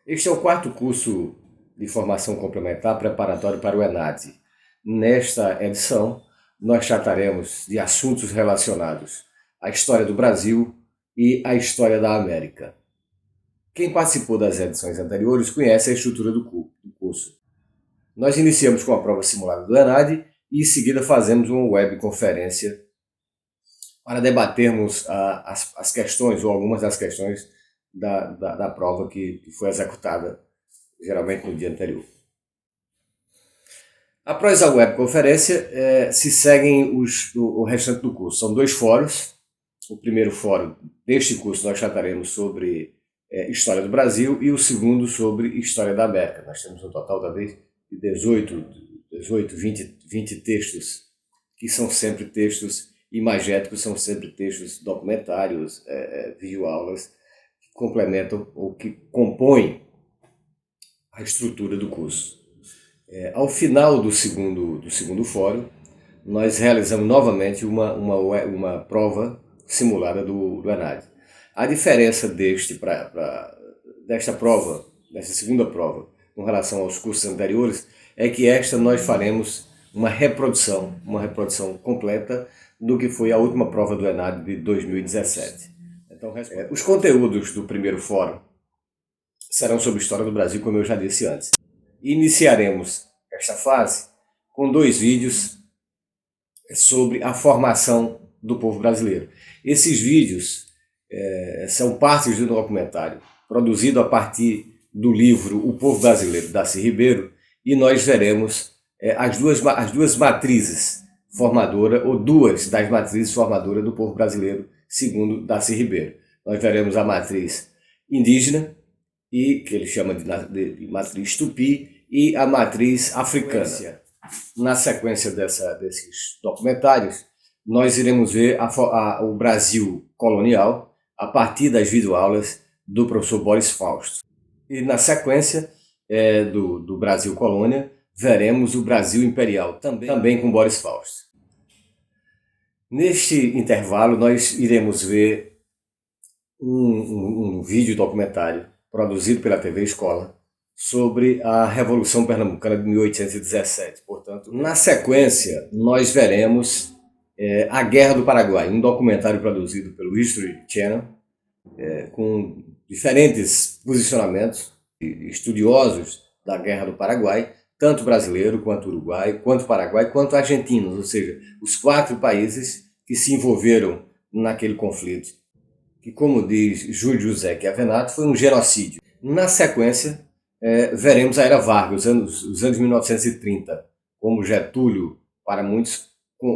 Este é o quarto curso de formação complementar preparatório para o ENAD. Nesta edição, nós trataremos de assuntos relacionados à história do Brasil e à história da América. Quem participou das edições anteriores conhece a estrutura do curso. Nós iniciamos com a prova simulada do ENAD e em seguida fazemos uma webconferência para debatermos as questões ou algumas das questões da prova que foi executada geralmente no dia anterior. Após a webconferência, se seguem o restante do curso. São 2 fóruns. O primeiro fórum deste curso nós trataremos sobre História do Brasil e o segundo sobre História da América. Nós temos um total talvez de 20 textos, que são sempre textos imagéticos, são sempre textos documentários, videoaulas, que complementam ou que compõem a estrutura do curso. Ao final do segundo fórum, nós realizamos novamente uma prova simulada do ENAD. A diferença desta prova, dessa segunda prova, com relação aos cursos anteriores, é que esta nós faremos uma reprodução completa do que foi a última prova do ENAD de 2017. Então, os conteúdos do primeiro fórum serão sobre História do Brasil, como eu já disse antes. Iniciaremos esta fase com 2 vídeos sobre a formação do povo brasileiro. Esses vídeos são partes de um documentário produzido a partir do livro O Povo Brasileiro, Darcy Ribeiro, e nós veremos as duas matrizes formadoras, ou 2 das matrizes formadoras do povo brasileiro, segundo Darcy Ribeiro. Nós veremos a matriz indígena, que ele chama de matriz tupi, e a matriz africana. Na sequência desses documentários, nós iremos ver o Brasil colonial a partir das videoaulas do professor Boris Fausto. E na sequência do Brasil colônia, veremos o Brasil imperial, também com Boris Fausto. Neste intervalo, nós iremos ver um vídeo documentário produzido pela TV Escola sobre a Revolução Pernambucana de 1817. Portanto, na sequência, nós veremos a Guerra do Paraguai, um documentário produzido pelo History Channel, com diferentes posicionamentos de estudiosos da Guerra do Paraguai, tanto brasileiro, quanto uruguaio, quanto paraguai, quanto argentinos, ou seja, os 4 países que se envolveram naquele conflito, que, como diz Júlio José Chiavenato, foi um genocídio. Na sequência, veremos a Era Vargas, os anos 1930, como Getúlio, para muitos,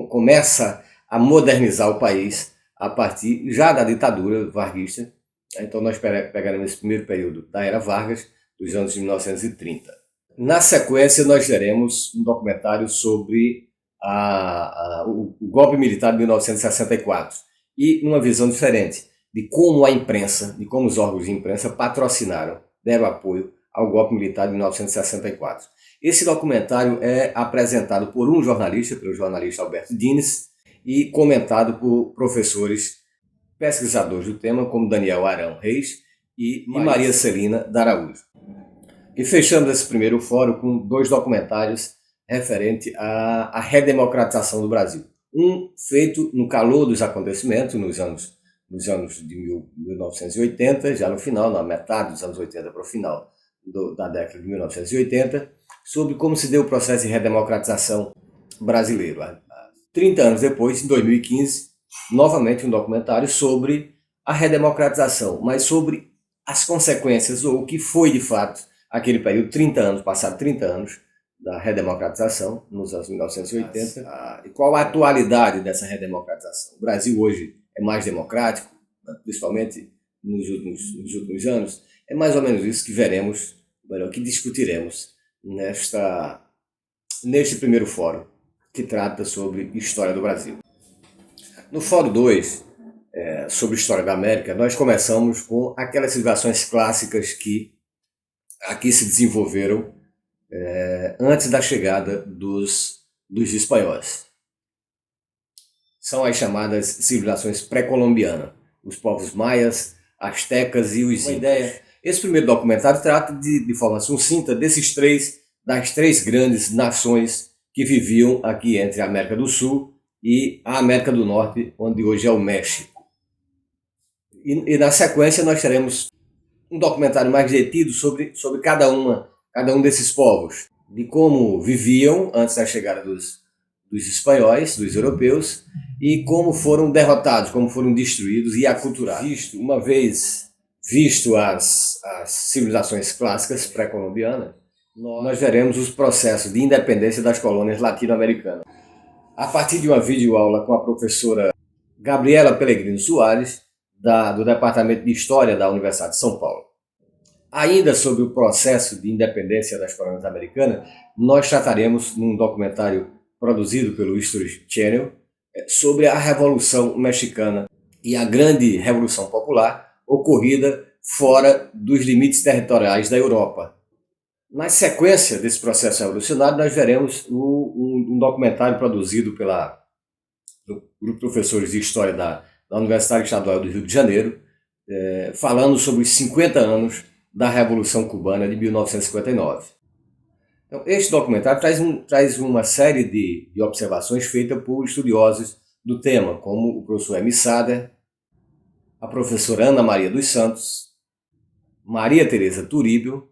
começa a modernizar o país a partir já da ditadura varguista. Então nós pegaremos esse primeiro período da Era Vargas, dos anos de 1930. Na sequência, nós veremos um documentário sobre o golpe militar de 1964 e uma visão diferente de como a imprensa, de como os órgãos de imprensa patrocinaram, deram apoio ao golpe militar de 1964. Esse documentário é apresentado por um jornalista, pelo jornalista Alberto Dines, e comentado por professores pesquisadores do tema, como Daniel Arão Reis e Maria Celina D'Araújo. E fechamos esse primeiro fórum com 2 documentários referentes à redemocratização do Brasil. Um feito no calor dos acontecimentos, nos anos de 1980, já no final, na metade dos anos 80 para o final da década de 1980, sobre como se deu o processo de redemocratização brasileiro. 30 anos depois, em 2015, novamente um documentário sobre a redemocratização, mas sobre as consequências, ou o que foi de fato aquele período, 30 anos, passado 30 anos da redemocratização, nos anos 1980, e qual a atualidade dessa redemocratização. O Brasil hoje é mais democrático, principalmente nos últimos anos. É mais ou menos isso que veremos, que discutiremos neste primeiro fórum, que trata sobre História do Brasil. No fórum 2, sobre História da América, nós começamos com aquelas civilizações clássicas que aqui se desenvolveram antes da chegada dos espanhóis. São as chamadas civilizações pré-colombianas, os povos maias, astecas e os incas. A ideia Esse primeiro documentário trata de forma sucinta das três grandes nações que viviam aqui entre a América do Sul e a América do Norte, onde hoje é o México. E na sequência nós teremos um documentário mais detido sobre cada um desses povos, de como viviam antes da chegada dos espanhóis, dos europeus, e como foram derrotados, como foram destruídos e aculturados. Uma vez visto as civilizações clássicas pré-colombianas, nós veremos os processos de independência das colônias latino-americanas. A partir de uma videoaula com a professora Gabriela Pellegrino Soares, do Departamento de História da Universidade de São Paulo. Ainda sobre o processo de independência das colônias americanas, nós trataremos num documentário produzido pelo History Channel sobre a Revolução Mexicana e a grande Revolução Popular ocorrida fora dos limites territoriais da Europa. Na sequência desse processo revolucionário, nós veremos um documentário produzido pelo grupo de professores de História da Universidade Estadual do Rio de Janeiro, falando sobre os 50 anos da Revolução Cubana de 1959. Então, este documentário traz uma série de observações feitas por estudiosos do tema, como o professor Emi Sader, a professora Ana Maria dos Santos, Maria Tereza Turíbio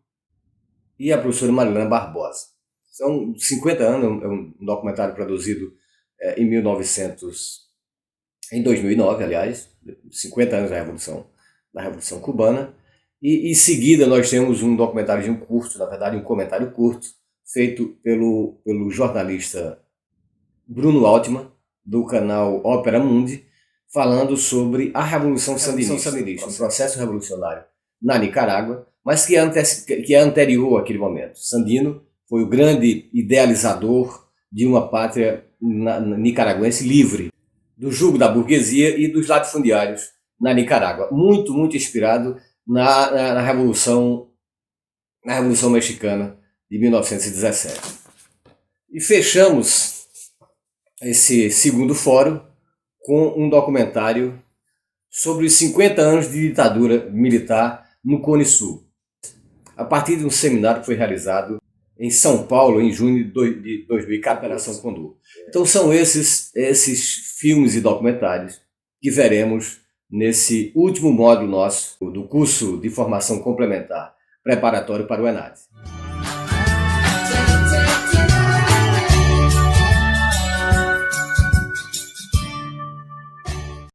e a professora Marilena Barbosa. São 50 anos, é um documentário produzido em 2009, aliás, 50 anos da Revolução Cubana. E em seguida nós temos um documentário curto, na verdade um comentário curto, feito pelo jornalista Bruno Altman, do canal Ópera Mundi, falando sobre a Revolução Sandinista, um processo revolucionário na Nicarágua, mas que é anterior àquele momento. Sandino foi o grande idealizador de uma pátria nicaragüense livre do jugo da burguesia e dos latifundiários na Nicarágua, muito inspirado na Revolução Mexicana de 1917. E fechamos esse segundo fórum com um documentário sobre os 50 anos de ditadura militar no Cone Sul, a partir de um seminário que foi realizado em São Paulo em junho de 2014, Operação Condor. Então são esses filmes e documentários que veremos nesse último módulo nosso do curso de formação complementar preparatório para o ENAD.